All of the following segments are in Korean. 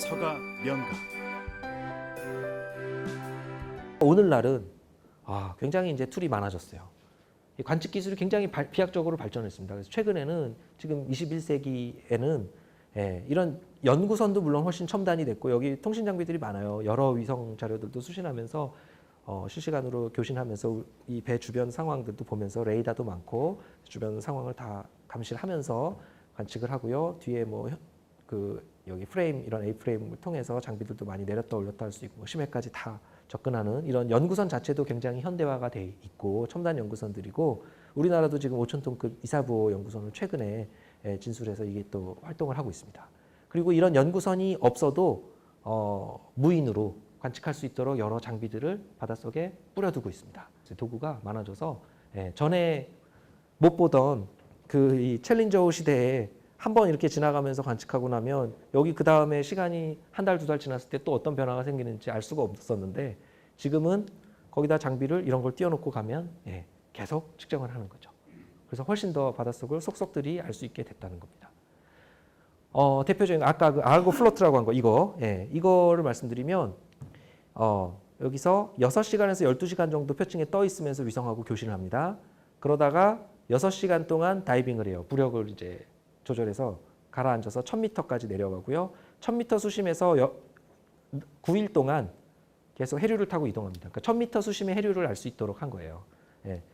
서가 명가. 오늘날은 굉장히 이제 툴이 많아졌어요. 이 관측 기술이 굉장히飛躍적으로 발전했습니다. 그래서 최근에는 지금 21세기에는 이런 연구선도 물론 훨씬 첨단이 됐고 여기 통신 장비들이 많아요. 여러 위성 자료들도 수신하면서 실시간으로 교신하면서 이 배 주변 상황들도 보면서 레이더도 많고 주변 상황을 다 감시를 하면서 관측을 하고요. 뒤에 여기 프레임 이런 A 프레임을 통해서 장비들도 많이 내렸다 올렸다 할 수 있고 심해까지 다 접근하는 이런 연구선 자체도 굉장히 현대화가 돼 있고 첨단 연구선들이고 우리나라도 지금 5,000톤급 이사부호 연구선을 최근에 진술해서 이게 또 활동을 하고 있습니다. 그리고 이런 연구선이 없어도 무인으로 관측할 수 있도록 여러 장비들을 바닷속에 뿌려두고 있습니다. 도구가 많아져서 전에 못 보던 이 챌린저 시대에 한번 이렇게 지나가면서 관측하고 나면 여기 그 다음에 시간이 한 달, 두 달 지났을 때 또 어떤 변화가 생기는지 알 수가 없었는데 지금은 거기다 장비를 이런 걸 띄워놓고 가면 계속 측정을 하는 거죠. 그래서 훨씬 더 바닷속을 속속들이 알 수 있게 됐다는 겁니다. 대표적인 아까 그 아르고 플로트라고 한 거 이거를 말씀드리면 여기서 6시간에서 12시간 정도 표층에 떠 있으면서 위성하고 교신을 합니다. 그러다가 6시간 동안 다이빙을 해요. 부력을 이제 조절해서 가라앉아서 1000m까지 내려가고요. 1000m 수심에서 9일 동안 계속 해류를 타고 이동합니다. 그러니까 1000m 수심의 해류를 알 수 있도록 한 거예요.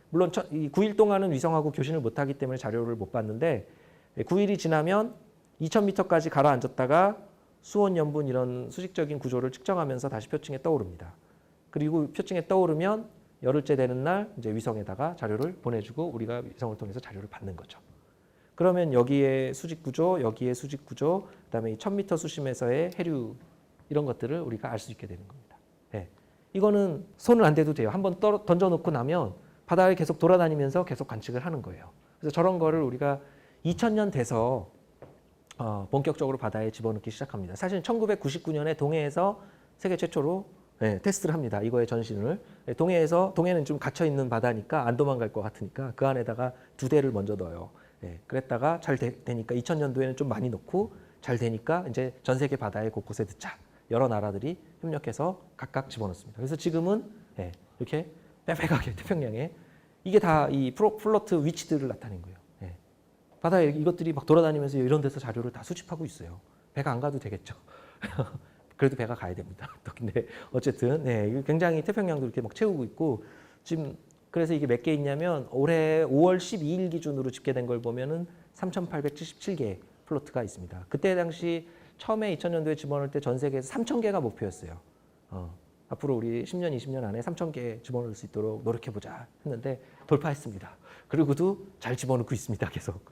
물론 이 9일 동안은 위성하고 교신을 못하기 때문에 자료를 못 봤는데 9일이 지나면 2000m까지 가라앉았다가 수온, 염분 이런 수직적인 구조를 측정하면서 다시 표층에 떠오릅니다. 그리고 표층에 떠오르면 열흘째 되는 날 이제 위성에다가 자료를 보내주고 우리가 위성을 통해서 자료를 받는 거죠. 그러면 여기에 수직 구조, 여기에 수직 구조, 그다음에 이 1000m 수심에서의 해류 이런 것들을 우리가 알 수 있게 되는 겁니다. 이거는 손을 안 대도 돼요. 한번 던져놓고 나면 바다에 계속 돌아다니면서 계속 관측을 하는 거예요. 그래서 저런 거를 우리가 2000년 돼서 본격적으로 바다에 집어넣기 시작합니다. 사실 1999년에 동해에서 세계 최초로 테스트를 합니다. 이거의 전신을. 동해는 좀 갇혀있는 바다니까 안 도망갈 것 같으니까 그 안에다가 2대를 먼저 넣어요. 그랬다가 잘 되니까 2000년도에는 좀 많이 넣고 잘 되니까 이제 전 세계 바다에 곳곳에 넣자. 여러 나라들이 협력해서 각각 집어넣습니다. 그래서 지금은 이렇게 빽빽하게 태평양에 이게 다 이 플로트 위치들을 나타낸 거예요. 바다에 이것들이 막 돌아다니면서 이런 데서 자료를 다 수집하고 있어요. 배가 안 가도 되겠죠. 그래도 배가 가야 됩니다. 근데 어쨌든 이거 굉장히 태평양도 이렇게 막 채우고 있고 지금 그래서 이게 몇 개 있냐면 올해 5월 12일 기준으로 집계된 걸 보면은 3,877개 플로트가 있습니다. 그때 당시 처음에 2000년도에 집어넣을 때 전 세계에서 3,000개가 목표였어요. 앞으로 우리 10년, 20년 안에 3,000개 집어넣을 수 있도록 노력해보자 했는데 돌파했습니다. 그리고도 잘 집어넣고 있습니다. 계속.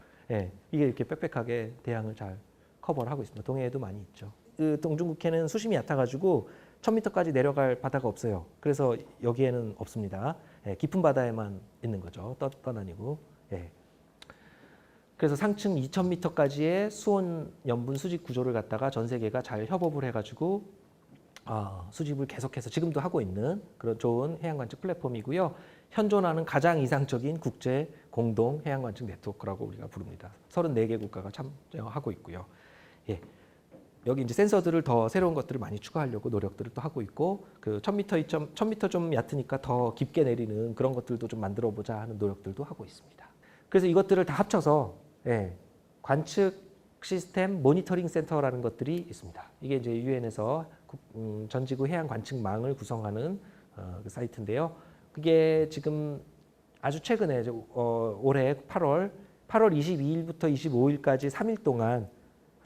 이게 이렇게 빽빽하게 대양을 잘 커버를 하고 있습니다. 동해에도 많이 있죠. 그 동중국해는 수심이 얕아가지고 1000m까지 내려갈 바다가 없어요. 그래서 여기에는 없습니다. 깊은 바다에만 있는 거죠. 떠다니고. 그래서 상층 2000m까지의 수온, 염분, 수직 구조를 갖다가 전 세계가 잘 협업을 해가지고 수집을 계속해서 지금도 하고 있는 그런 좋은 해양관측 플랫폼이고요. 현존하는 가장 이상적인 국제 공동 해양관측 네트워크라고 우리가 부릅니다. 34개 국가가 참여하고 있고요. 여기 이제 센서들을 더 새로운 것들을 많이 추가하려고 노력들을 또 하고 있고 그 1000m 좀 얕으니까 더 깊게 내리는 그런 것들도 좀 만들어 보자 하는 노력들도 하고 있습니다. 그래서 이것들을 다 합쳐서 관측 시스템 모니터링 센터라는 것들이 있습니다. 이게 이제 유엔에서 전지구 해양 관측망을 구성하는 그 사이트인데요. 그게 지금 아주 최근에 올해 8월 22일부터 25일까지 3일 동안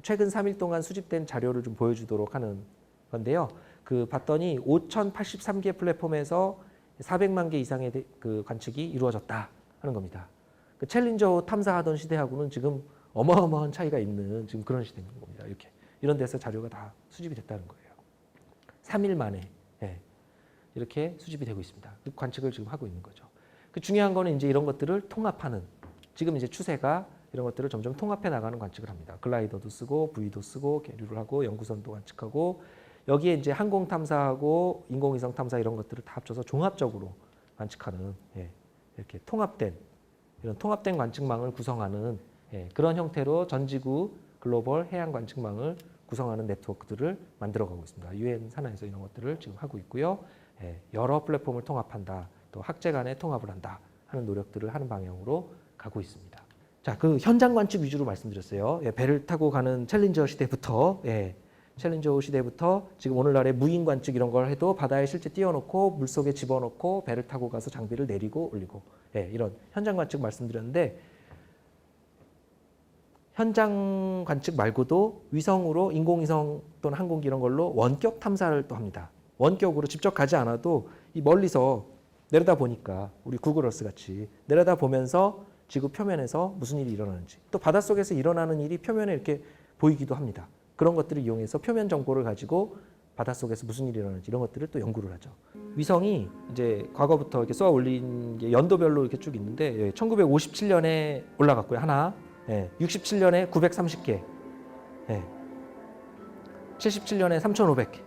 최근 3일 동안 수집된 자료를 좀 보여주도록 하는 건데요. 그 봤더니 5,083개 플랫폼에서 400만 개 이상의 그 관측이 이루어졌다 하는 겁니다. 그 챌린저 탐사하던 시대하고는 지금 어마어마한 차이가 있는 지금 그런 시대인 겁니다. 이런 데서 자료가 다 수집이 됐다는 거예요. 3일 만에 이렇게 수집이 되고 있습니다. 그 관측을 지금 하고 있는 거죠. 그 중요한 거는 이제 이런 것들을 통합하는 지금 이제 추세가 이런 것들을 점점 통합해 나가는 관측을 합니다. 글라이더도 쓰고 부위도 쓰고 계류를 하고 연구선도 관측하고 여기에 이제 항공 탐사하고 인공위성 탐사 이런 것들을 다 합쳐서 종합적으로 관측하는 이렇게 이런 통합된 관측망을 구성하는 그런 형태로 전지구 글로벌 해양 관측망을 구성하는 네트워크들을 만들어가고 있습니다. UN 산하에서 이런 것들을 지금 하고 있고요. 여러 플랫폼을 통합한다, 또 학제 간의 통합을 한다 하는 노력들을 하는 방향으로 가고 있습니다. 자, 그 현장 관측 위주로 말씀드렸어요. 배를 타고 가는 챌린저 시대부터 챌린저 시대부터 지금 오늘날의 무인 관측 이런 걸 해도 바다에 실제 띄워놓고 물속에 집어넣고 배를 타고 가서 장비를 내리고 올리고 이런 현장 관측 말씀드렸는데 현장 관측 말고도 위성으로 인공위성 또는 항공기 이런 걸로 원격 탐사를 또 합니다. 원격으로 직접 가지 않아도 이 멀리서 내려다 보니까 우리 구글어스 같이 내려다 보면서 지구 표면에서 무슨 일이 일어나는지 또 바닷속에서 일어나는 일이 표면에 이렇게 보이기도 합니다. 그런 것들을 이용해서 표면 정보를 가지고 바닷속에서 무슨 일이 일어나는지 이런 것들을 또 연구를 하죠. 위성이 이제 과거부터 이렇게 쏘아 올린 게 연도별로 이렇게 쭉 있는데 1957년에 올라갔고요. 하나. 67년에 930개. 77년에 3,500개.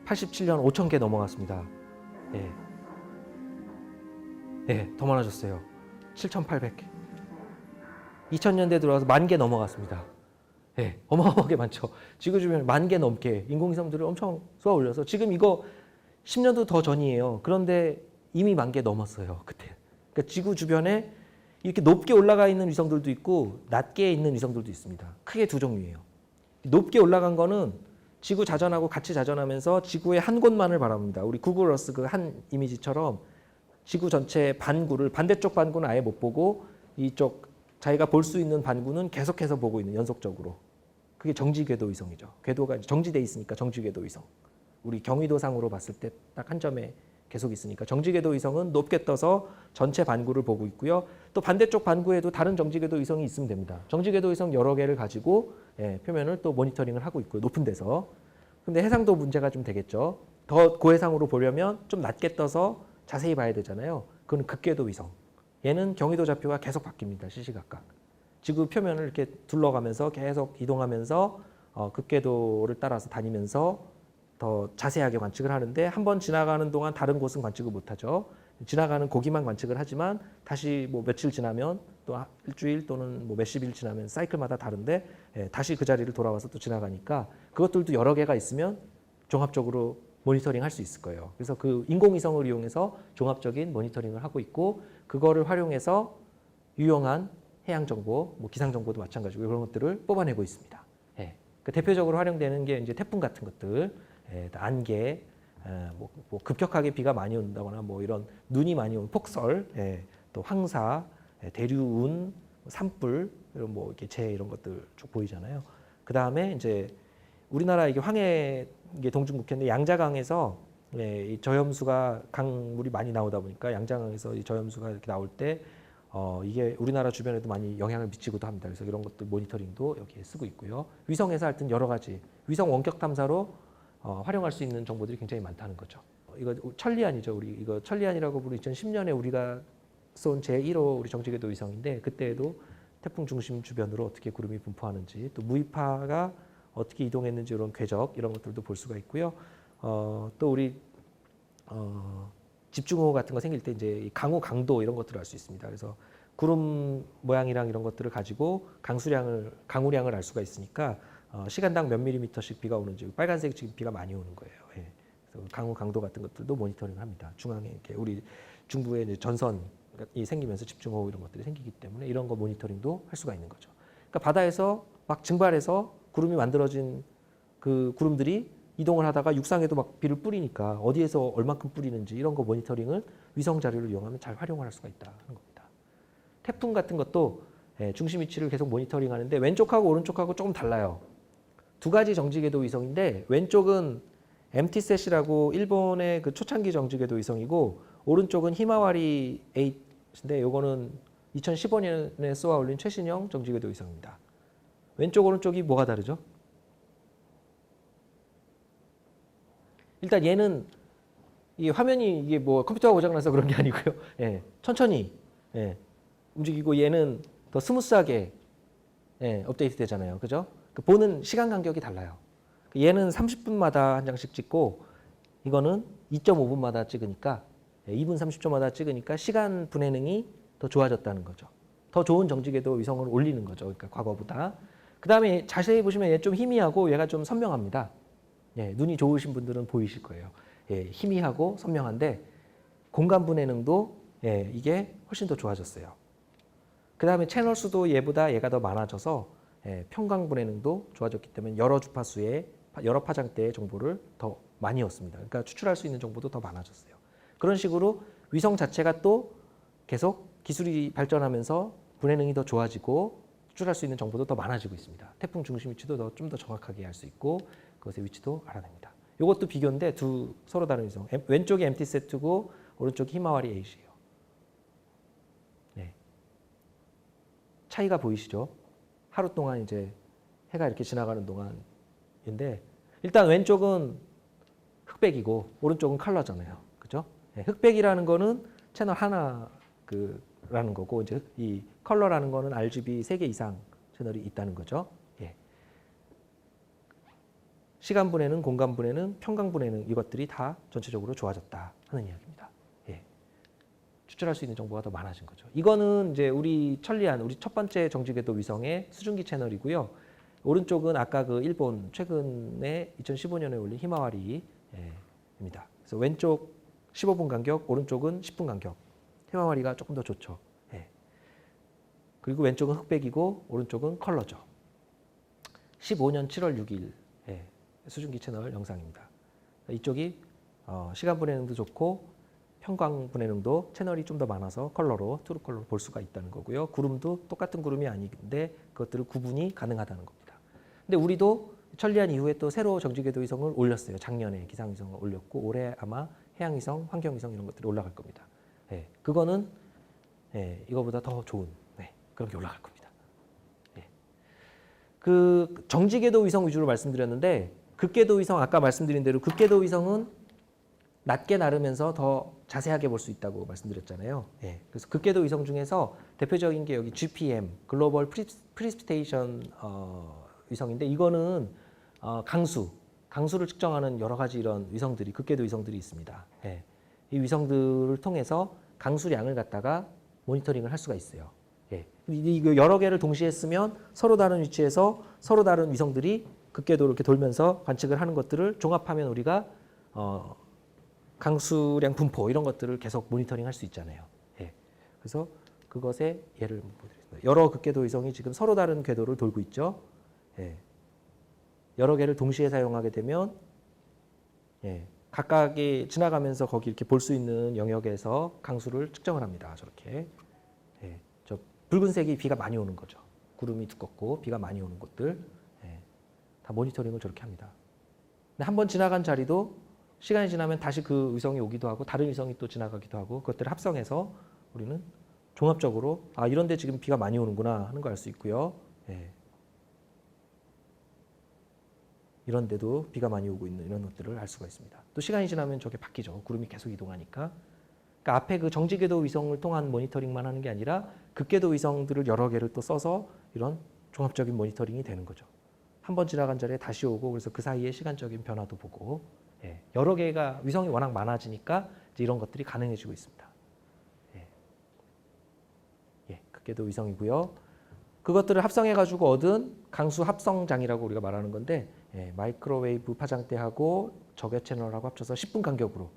87년 5,000개 넘어갔습니다. 더 많아졌어요. 7,800개. 2000년대 들어와서 10,000개 넘어갔습니다. 어마어마하게 많죠. 지구 주변에 10,000개 넘게 인공위성들을 엄청 쏘아 올려서 지금 이거 10년도 더 전이에요. 그런데 이미 10,000개 넘었어요. 그때. 그러니까 지구 주변에 이렇게 높게 올라가 있는 위성들도 있고 낮게 있는 위성들도 있습니다. 크게 두 종류예요. 높게 올라간 거는 지구 자전하고 같이 자전하면서 지구의 한 곳만을 바라봅니다. 우리 구글 어스 그 한 이미지처럼 지구 전체 반구를 반대쪽 반구는 아예 못 보고 이쪽 자기가 볼 수 있는 반구는 계속해서 보고 있는 연속적으로. 그게 정지궤도 위성이죠. 궤도가 정지돼 있으니까 정지궤도 위성. 우리 경위도상으로 봤을 때 딱 한 점에 계속 있으니까 정지궤도 위성은 높게 떠서 전체 반구를 보고 있고요. 또 반대쪽 반구에도 다른 정지궤도 위성이 있으면 됩니다. 정지궤도 위성 여러 개를 가지고 표면을 또 모니터링을 하고 있고요. 높은 데서. 근데 해상도 문제가 좀 되겠죠. 더 고해상으로 보려면 좀 낮게 떠서 자세히 봐야 되잖아요. 그건 극궤도 위성. 얘는 경위도 좌표가 계속 바뀝니다. 시시각각. 지구 표면을 이렇게 둘러가면서 계속 이동하면서 극궤도를 따라서 다니면서 더 자세하게 관측을 하는데 한 번 지나가는 동안 다른 곳은 관측을 못하죠. 지나가는 고기만 관측을 하지만 다시 뭐 며칠 지나면 또 일주일 또는 뭐 몇십 일 지나면 사이클마다 다른데 다시 그 자리를 돌아와서 또 지나가니까 그것들도 여러 개가 있으면 종합적으로 모니터링 할 수 있을 거예요. 그래서 그 인공위성을 이용해서 종합적인 모니터링을 하고 있고 그거를 활용해서 유용한 해양 정보, 뭐 기상 정보도 마찬가지고 그런 것들을 뽑아내고 있습니다. 그 대표적으로 활용되는 게 이제 태풍 같은 것들, 안개, 뭐 급격하게 비가 많이 온다거나 뭐 이런 눈이 많이 온 폭설, 또 황사, 대류운, 산불 이런 뭐 이렇게 재해 이런 것들 쭉 보이잖아요. 그 다음에 이제 우리나라 이게 황해 이게 동중국해인데 양자강에서 이 저염수가 강물이 많이 나오다 보니까 양자강에서 이 저염수가 이렇게 나올 때 이게 우리나라 주변에도 많이 영향을 미치기도 합니다. 그래서 이런 것들 모니터링도 여기에 쓰고 있고요. 위성에서 하여튼 여러 가지 위성 원격 탐사로 활용할 수 있는 정보들이 굉장히 많다는 거죠. 이거 천리안이죠. 우리 이거 천리안이라고 부르는 2010년에 우리가 쏜 제1호 우리 정지궤도 위성인데 그때에도 태풍 중심 주변으로 어떻게 구름이 분포하는지 또 무이파가 어떻게 이동했는지 이런 궤적 이런 것들도 볼 수가 있고요. 또 우리 집중호우 같은 거 생길 때 이제 강우 강도 이런 것들을 알 수 있습니다. 그래서 구름 모양이랑 이런 것들을 가지고 강우량을 알 수가 있으니까 시간당 몇 밀리미터씩 비가 오는지 빨간색 지금 비가 많이 오는 거예요. 그래서 강우 강도 같은 것들도 모니터링을 합니다. 중앙에 이렇게 우리 중부에 이제 전선이 생기면서 집중호우 이런 것들이 생기기 때문에 이런 거 모니터링도 할 수가 있는 거죠. 그러니까 바다에서 막 증발해서 구름이 만들어진 그 구름들이 이동을 하다가 육상에도 막 비를 뿌리니까 어디에서 얼만큼 뿌리는지 이런 거 모니터링을 위성 자료를 이용하면 잘 활용을 할 수가 있다는 겁니다. 태풍 같은 것도 중심 위치를 계속 모니터링 하는데 왼쪽하고 오른쪽하고 조금 달라요. 두 가지 정지궤도 위성인데 왼쪽은 MTSAT이라고 일본의 그 초창기 정지궤도 위성이고 오른쪽은 히마와리 8인데 요거는 2015년에 쏘아 올린 최신형 정지궤도 위성입니다. 왼쪽 오른쪽이 뭐가 다르죠? 일단 얘는 이 화면이 이게 뭐 컴퓨터가 고장나서 그런 게 아니고요. 천천히 움직이고 얘는 더 스무스하게 업데이트 되잖아요. 그죠? 보는 시간 간격이 달라요. 얘는 30분마다 한 장씩 찍고 이거는 2.5분마다 찍으니까 2분 30초마다 찍으니까 시간 분해능이 더 좋아졌다는 거죠. 더 좋은 정지궤도 위성을 올리는 거죠. 그러니까 과거보다. 그 다음에 자세히 보시면 얘 좀 희미하고 얘가 좀 선명합니다. 예, 눈이 좋으신 분들은 보이실 거예요. 예, 희미하고 선명한데 공간 분해능도 예, 이게 훨씬 더 좋아졌어요. 그 다음에 채널 수도 얘보다 얘가 더 많아져서 예, 평광 분해능도 좋아졌기 때문에 여러 주파수의 여러 파장대의 정보를 더 많이 얻습니다. 그러니까 추출할 수 있는 정보도 더 많아졌어요. 그런 식으로 위성 자체가 또 계속 기술이 발전하면서 분해능이 더 좋아지고 추출할 수 있는 정보도 더 많아지고 있습니다. 태풍 중심 위치도 좀 더 정확하게 알 수 있고 그것의 위치도 알아냅니다. 이것도 비교인데 두 서로 다른 위성. 왼쪽이 MTSAT고 오른쪽이 히마와리 8이에요. 네. 차이가 보이시죠? 하루 동안 이제 해가 이렇게 지나가는 동안인데 일단 왼쪽은 흑백이고 오른쪽은 컬러잖아요. 그죠? 네. 흑백이라는 거는 채널 하나 라는 거고 이제 이 컬러라는 거는 RGB 3개 이상 채널이 있다는 거죠. 예. 시간 분해는 공간 분해는 평강 분해는 이것들이 다 전체적으로 좋아졌다 하는 이야기입니다. 예. 추출할 수 있는 정보가 더 많아진 거죠. 이거는 이제 우리 천리안 우리 첫 번째 정지궤도 위성의 수증기 채널이고요. 오른쪽은 아까 그 일본 최근에 2015년에 올린 히마와리입니다. 그래서 왼쪽 15분 간격, 오른쪽은 10분 간격. 히마와리가 조금 더 좋죠. 예. 그리고 왼쪽은 흑백이고 오른쪽은 컬러죠. 15년 7월 6일 예. 수증기 채널 영상입니다. 이쪽이 시간 분해능도 좋고 평광 분해능도 채널이 좀 더 많아서 컬러로 트루 컬러로 볼 수가 있다는 거고요. 구름도 똑같은 구름이 아닌데 그것들을 구분이 가능하다는 겁니다. 근데 우리도 천리안 이후에 또 새로 정지궤도 위성을 올렸어요. 작년에 기상위성을 올렸고 올해 아마 해양위성, 환경위성 이런 것들이 올라갈 겁니다. 예, 그거는 예, 이거보다 더 좋은 그런 게 올라갈 겁니다. 예. 그 정지궤도 위성 위주로 말씀드렸는데 극궤도 위성 아까 말씀드린 대로 극궤도 위성은 낮게 나르면서 더 자세하게 볼 수 있다고 말씀드렸잖아요. 예. 그래서 극궤도 위성 중에서 대표적인 게 여기 GPM 글로벌 프리시피테이션 위성인데 이거는 강수를 측정하는 여러 가지 이런 위성들이 극궤도 위성들이 있습니다. 예. 이 위성들을 통해서 강수량을 갖다가 모니터링을 할 수가 있어요. 예. 이거 여러 개를 동시에 쓰면 서로 다른 위치에서 서로 다른 위성들이 극궤도를 이렇게 돌면서 관측을 하는 것들을 종합하면 우리가 강수량 분포 이런 것들을 계속 모니터링 할 수 있잖아요. 예. 그래서 그것의 예를 보여드리겠습니다. 여러 극궤도 위성이 지금 서로 다른 궤도를 돌고 있죠. 예. 여러 개를 동시에 사용하게 되면 예. 각각이 지나가면서 거기 이렇게 볼 수 있는 영역에서 강수를 측정을 합니다. 저렇게. 예, 저 붉은색이 비가 많이 오는 거죠. 구름이 두껍고 비가 많이 오는 곳들. 예, 다 모니터링을 저렇게 합니다. 근데 한 번 지나간 자리도 시간이 지나면 다시 그 위성이 오기도 하고 다른 위성이 또 지나가기도 하고 그것들을 합성해서 우리는 종합적으로 아 이런 데 지금 비가 많이 오는구나 하는 걸 알 수 있고요. 예. 이런 데도 비가 많이 오고 있는 이런 것들을 알 수가 있습니다. 또 시간이 지나면 저게 바뀌죠. 구름이 계속 이동하니까. 그러니까 앞에 그 정지궤도 위성을 통한 모니터링만 하는 게 아니라 극궤도 위성들을 여러 개를 또 써서 이런 종합적인 모니터링이 되는 거죠. 한 번 지나간 자리에 다시 오고 그래서 그 사이에 시간적인 변화도 보고 예, 여러 개가 위성이 워낙 많아지니까 이제 이런 것들이 가능해지고 있습니다. 예. 예, 극궤도 위성이고요. 그것들을 합성해가지고 얻은 강수 합성장이라고 우리가 말하는 건데 예, 마이크로웨이브 파장대하고 적외 채널하고 합쳐서 10분 간격으로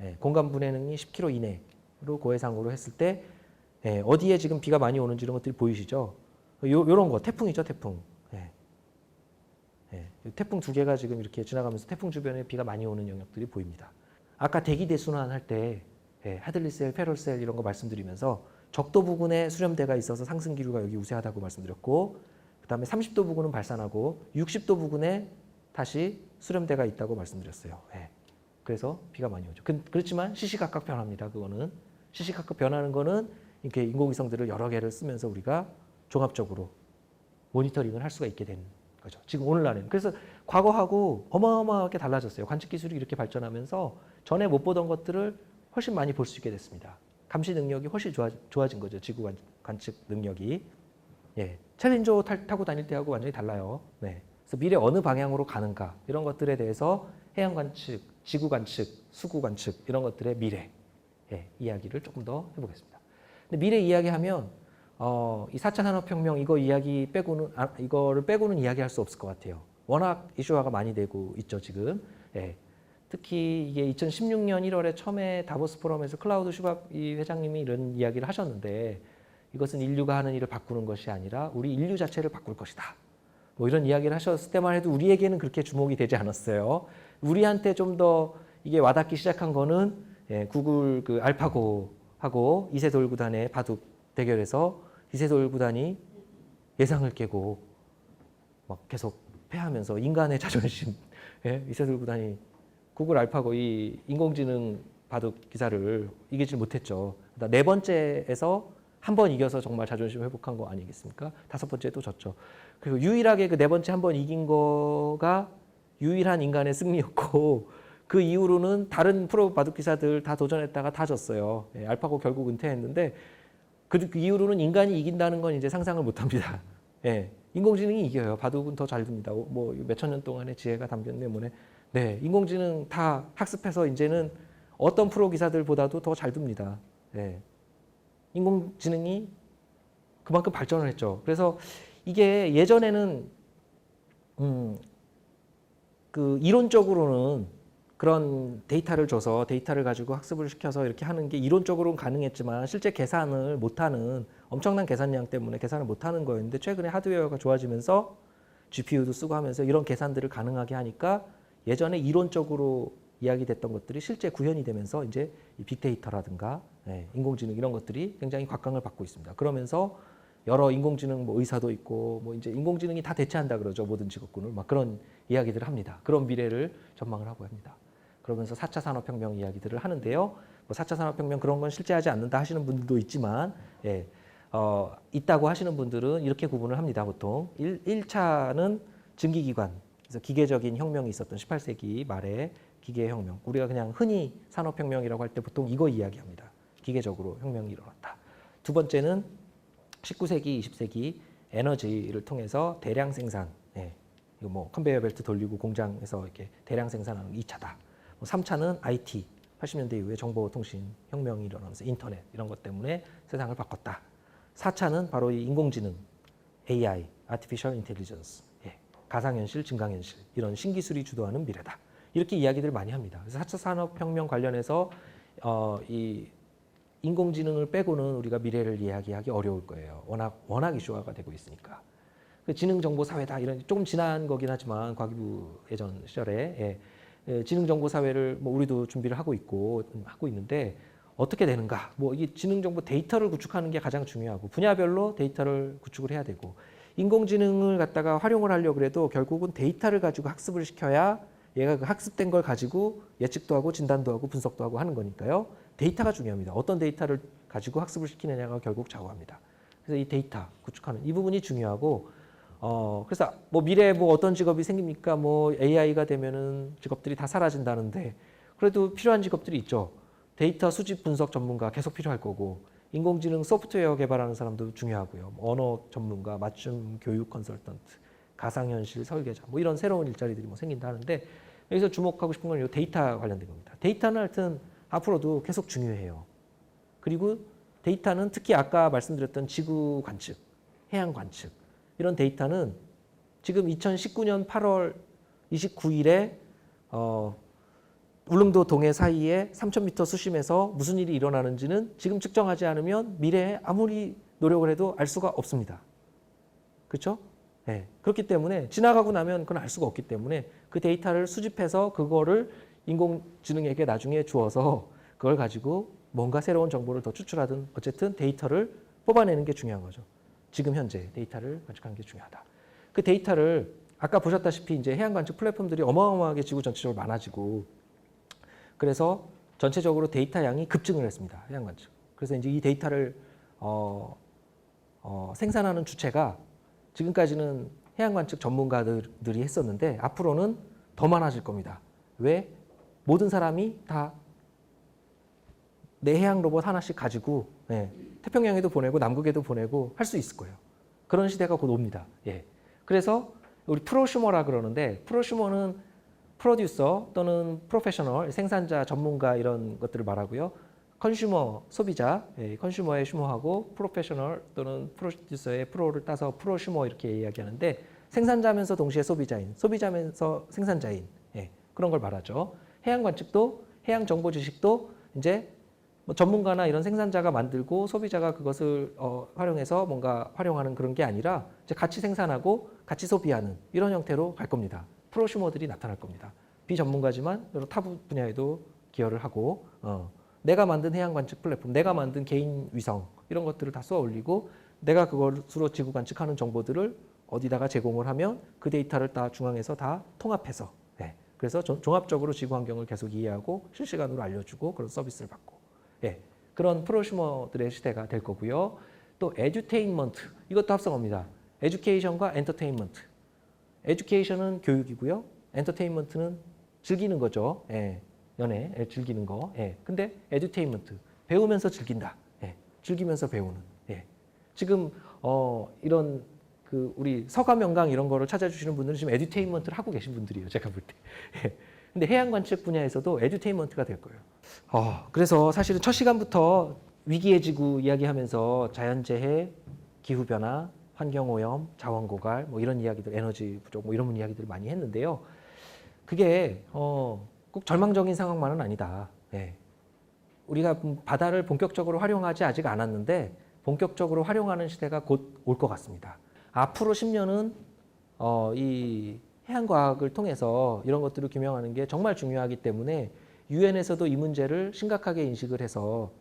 예, 공간 분해능이 10km 이내로 고해상으로 했을 때 예, 어디에 지금 비가 많이 오는지 이런 것들이 보이시죠? 요런 거 태풍이죠, 태풍. 예. 예, 태풍 두 개가 지금 이렇게 지나가면서 태풍 주변에 비가 많이 오는 영역들이 보입니다. 아까 대기 대순환 할 때 예, 하들리셀, 페럴셀 이런 거 말씀드리면서 적도 부근에 수렴대가 있어서 상승 기류가 여기 우세하다고 말씀드렸고 그 다음에 30도 부근은 발산하고 60도 부근에 다시 수렴대가 있다고 말씀드렸어요. 예. 그래서 비가 많이 오죠. 그렇지만 시시각각 변합니다. 그거는 시시각각 변하는 거는 이렇게 인공위성들을 여러 개를 쓰면서 우리가 종합적으로 모니터링을 할 수가 있게 된 거죠. 지금 오늘날에는. 그래서 과거하고 어마어마하게 달라졌어요. 관측 기술이 이렇게 발전하면서 전에 못 보던 것들을 훨씬 많이 볼 수 있게 됐습니다. 감시 능력이 훨씬 좋아진 거죠. 지구 관측 능력이. 예. 챌린저 타고 다닐 때하고 완전히 달라요. 네. 그래서 미래 어느 방향으로 가는가 이런 것들에 대해서 해양 관측, 지구 관측, 수구 관측 이런 것들의 미래 예, 이야기를 조금 더 해보겠습니다. 근데 미래 이야기하면 이 4차 산업혁명 이거 이야기 빼고는 이거를 빼고는 이야기할 수 없을 것 같아요. 워낙 이슈화가 많이 되고 있죠 지금. 예. 특히 이게 2016년 1월에 처음에 다보스 포럼에서 클라우드 슈밥 이 회장님이 이런 이야기를 하셨는데 이것은 인류가 하는 일을 바꾸는 것이 아니라 우리 인류 자체를 바꿀 것이다. 뭐 이런 이야기를 하셨을 때만 해도 우리에게는 그렇게 주목이 되지 않았어요. 우리한테 좀 더 이게 와닿기 시작한 거는 구글 그 알파고하고 이세돌 구단의 바둑 대결에서 이세돌 구단이 예상을 깨고 막 계속 패하면서 인간의 자존심, 이세돌 구단이 구글 알파고 이 인공지능 바둑 기사를 이기질 못했죠. 네 번째에서 한 번 이겨서 정말 자존심 회복한 거 아니겠습니까? 다섯 번째 또 졌죠. 그리고 유일하게 그 네 번째 한 번 이긴 거가 유일한 인간의 승리였고 그 이후로는 다른 프로 바둑 기사들 다 도전했다가 다 졌어요. 알파고 결국 은퇴했는데 그 이후로는 인간이 이긴다는 건 이제 상상을 못합니다. 인공지능이 이겨요. 바둑은 더 잘 둡니다. 뭐 몇천 년 동안의 지혜가 담긴 메모에 인공지능 다 학습해서 이제는 어떤 프로 기사들보다도 더 잘 둡니다. 인공지능이 그만큼 발전을 했죠. 그래서 이게 예전에는 그 이론적으로는 그런 데이터를 줘서 데이터를 가지고 학습을 시켜서 이렇게 하는 게 이론적으로는 가능했지만 실제 계산을 못하는 엄청난 계산량 때문에 계산을 못하는 거였는데 최근에 하드웨어가 좋아지면서 GPU도 쓰고 하면서 이런 계산들을 가능하게 하니까 예전에 이론적으로 이야기됐던 것들이 실제 구현이 되면서 이제 이 빅데이터라든가 인공지능 이런 것들이 굉장히 곽강을 받고 있습니다. 그러면서 여러 인공지능 뭐 의사도 있고 뭐 이제 인공지능이 다 대체한다 그러죠. 모든 직업군을 막 그런 이야기들을 합니다. 그런 미래를 전망을 하고 합니다. 그러면서 4차 산업혁명 이야기들을 하는데요. 뭐 4차 산업혁명 그런 건 실제하지 않는다 하시는 분들도 있지만 있다고 하시는 분들은 이렇게 구분을 합니다. 보통 1차는 증기기관, 그래서 기계적인 혁명이 있었던 18세기 말에 기계혁명. 우리가 그냥 흔히 산업혁명이라고 할 때 보통 이거 이야기합니다. 기계적으로 혁명이 일어났다. 두 번째는 19세기, 20세기 에너지를 통해서 대량 생산, 이거 뭐 컨베이어 벨트 돌리고 공장에서 이렇게 대량 생산하는 2차다. 3차는 IT, 80년대 이후에 정보통신 혁명이 일어나면서 인터넷 이런 것 때문에 세상을 바꿨다. 4차는 바로 이 인공지능, AI, Artificial Intelligence, 가상현실, 증강현실 이런 신기술이 주도하는 미래다. 이렇게 이야기들을 많이 합니다. 그래서 4차 산업혁명 관련해서 이 인공지능을 빼고는 우리가 미래를 이야기하기 어려울 거예요. 워낙 이슈화가 되고 있으니까. 지능정보사회다 이런 조금 지난 거긴 하지만 과기부 예전 시절에 지능정보사회를 뭐 우리도 준비를 하고 있는데 어떻게 되는가? 뭐 이게 지능정보 데이터를 구축하는 게 가장 중요하고 분야별로 데이터를 구축을 해야 되고 인공지능을 갖다가 활용을 하려고 해도 결국은 데이터를 가지고 학습을 시켜야 얘가 그 학습된 걸 가지고 예측도 하고 진단도 하고 분석도 하고 하는 거니까요. 데이터가 중요합니다. 어떤 데이터를 가지고 학습을 시키느냐가 결국 좌우합니다. 그래서 이 데이터 구축하는 이 부분이 중요하고 그래서 뭐 미래에 뭐 어떤 직업이 생깁니까? 뭐 AI가 되면은 직업들이 다 사라진다는데 그래도 필요한 직업들이 있죠. 데이터 수집 분석 전문가 계속 필요할 거고 인공지능 소프트웨어 개발하는 사람도 중요하고요. 언어 전문가, 맞춤 교육 컨설턴트, 가상현실 설계자 뭐 이런 새로운 일자리들이 뭐 생긴다 하는데 여기서 주목하고 싶은 건 이 데이터 관련된 겁니다. 데이터는 하여튼 앞으로도 계속 중요해요. 그리고 데이터는 특히 아까 말씀드렸던 지구 관측, 해양 관측 이런 데이터는 지금 2019년 8월 29일에 울릉도 동해 사이에 3,000m 수심에서 무슨 일이 일어나는지는 지금 측정하지 않으면 미래에 아무리 노력을 해도 알 수가 없습니다. 그렇죠? 그렇기 때문에 지나가고 나면 그건 알 수가 없기 때문에 그 데이터를 수집해서 그거를 인공지능에게 나중에 주어서 그걸 가지고 뭔가 새로운 정보를 더 추출하든 어쨌든 데이터를 뽑아내는 게 중요한 거죠. 지금 현재 데이터를 관측하는 게 중요하다. 그 데이터를 아까 보셨다시피 이제 해양 관측 플랫폼들이 어마어마하게 지구 전체적으로 많아지고 그래서 전체적으로 데이터 양이 급증을 했습니다. 해양 관측. 그래서 이제 이 데이터를 생산하는 주체가 지금까지는 해양 관측 전문가들이 했었는데 앞으로는 더 많아질 겁니다. 왜? 모든 사람이 다 내 해양 로봇 하나씩 가지고 태평양에도 보내고 남극에도 보내고 할 수 있을 거예요. 그런 시대가 곧 옵니다. 그래서 우리 프로슈머라 그러는데 프로슈머는 프로듀서 또는 프로페셔널, 생산자, 전문가 이런 것들을 말하고요. 컨슈머 소비자, 컨슈머의 슈머하고 프로페셔널 또는 프로듀서의 프로를 따서 프로슈머 이렇게 이야기하는데 생산자면서 동시에 소비자인, 소비자면서 생산자인 그런 걸 말하죠. 해양 관측도 해양 정보 지식도 이제 뭐 전문가나 이런 생산자가 만들고 소비자가 그것을 활용해서 뭔가 활용하는 그런 게 아니라 이제 같이 생산하고 같이 소비하는 이런 형태로 갈 겁니다. 프로슈머들이 나타날 겁니다. 비전문가지만 여러 타 분야에도 기여를 하고 내가 만든 해양 관측 플랫폼, 내가 만든 개인 위성 이런 것들을 다 쏘아 올리고 내가 그것으로 지구 관측하는 정보들을 어디다가 제공을 하면 그 데이터를 다 중앙에서 다 통합해서 그래서 종합적으로 지구 환경을 계속 이해하고 실시간으로 알려주고 그런 서비스를 받고 그런 프로슈머들의 시대가 될 거고요. 또 에듀테인먼트 이것도 합성어입니다. 에듀케이션과 엔터테인먼트. 에듀케이션은 교육이고요. 엔터테인먼트는 즐기는 거죠. 연애, 즐기는 거. 근데 에듀테인먼트 배우면서 즐긴다. 즐기면서 배우는. 지금 이런 그 우리 서가명강 이런 거를 찾아주시는 분들은 지금 에듀테인먼트를 하고 계신 분들이에요. 제가 볼 때. 근데 해양 관측 분야에서도 에듀테인먼트가 될 거예요. 그래서 사실은 첫 시간부터 위기의 지구 이야기하면서 자연재해, 기후변화, 환경오염, 자원고갈 뭐 이런 이야기들, 에너지 부족 뭐 이런 이야기들을 많이 했는데요. 그게 꼭 절망적인 상황만은 아니다. 우리가 바다를 본격적으로 활용하지 아직 않았는데 본격적으로 활용하는 시대가 곧 올 것 같습니다. 앞으로 10년은 이 해양과학을 통해서 이런 것들을 규명하는 게 정말 중요하기 때문에 유엔에서도 이 문제를 심각하게 인식을 해서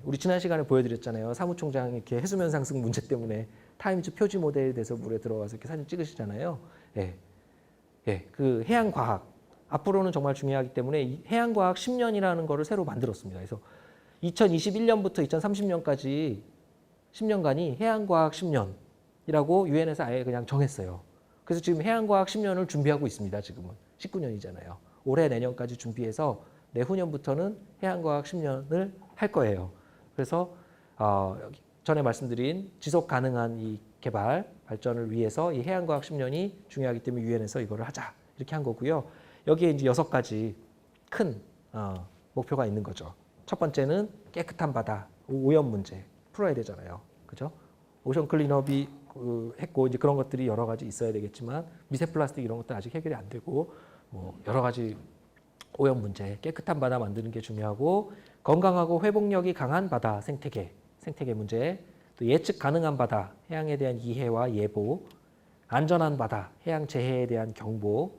우리 지난 시간에 보여드렸잖아요. 사무총장이 이렇게 해수면 상승 문제 때문에 타임즈 표지 모델에 대해서 물에 들어가서 이렇게 사진 찍으시잖아요. 그 해양과학 앞으로는 정말 중요하기 때문에 이 해양과학 10년이라는 거를 새로 만들었습니다. 그래서 2021년부터 2030년까지 10년간이 해양과학 10년이라고 유엔에서 아예 그냥 정했어요. 그래서 지금 해양과학 10년을 준비하고 있습니다. 지금은 19년이잖아요. 올해 내년까지 준비해서 내후년부터는 해양과학 10년을 할 거예요. 그래서 전에 말씀드린 지속 가능한 이 개발 발전을 위해서 이 해양과학 10년이 중요하기 때문에 유엔에서 이거를 하자 이렇게 한 거고요. 여기에 이제 6가지 큰 목표가 있는 거죠. 첫 번째는 깨끗한 바다, 오염 문제 풀어야 되잖아요. 그죠? 오션 클린업이 했고 이제 그런 것들이 여러 가지 있어야 되겠지만 미세 플라스틱 이런 것들 아직 해결이 안 되고 뭐 여러 가지 오염 문제, 깨끗한 바다 만드는 게 중요하고 건강하고 회복력이 강한 바다 생태계 문제, 또 예측 가능한 바다, 해양에 대한 이해와 예보, 안전한 바다, 해양 재해에 대한 경보,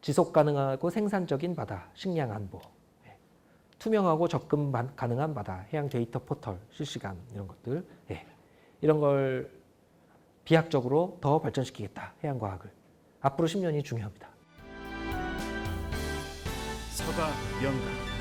지속 가능하고 생산적인 바다, 식량 안보, 투명하고 접근 가능한 바다, 해양 데이터 포털, 실시간 이런 것들, 이런 걸 비약적으로 더 발전시키겠다, 해양과학을. 앞으로 10년이 중요합니다. 서가 명강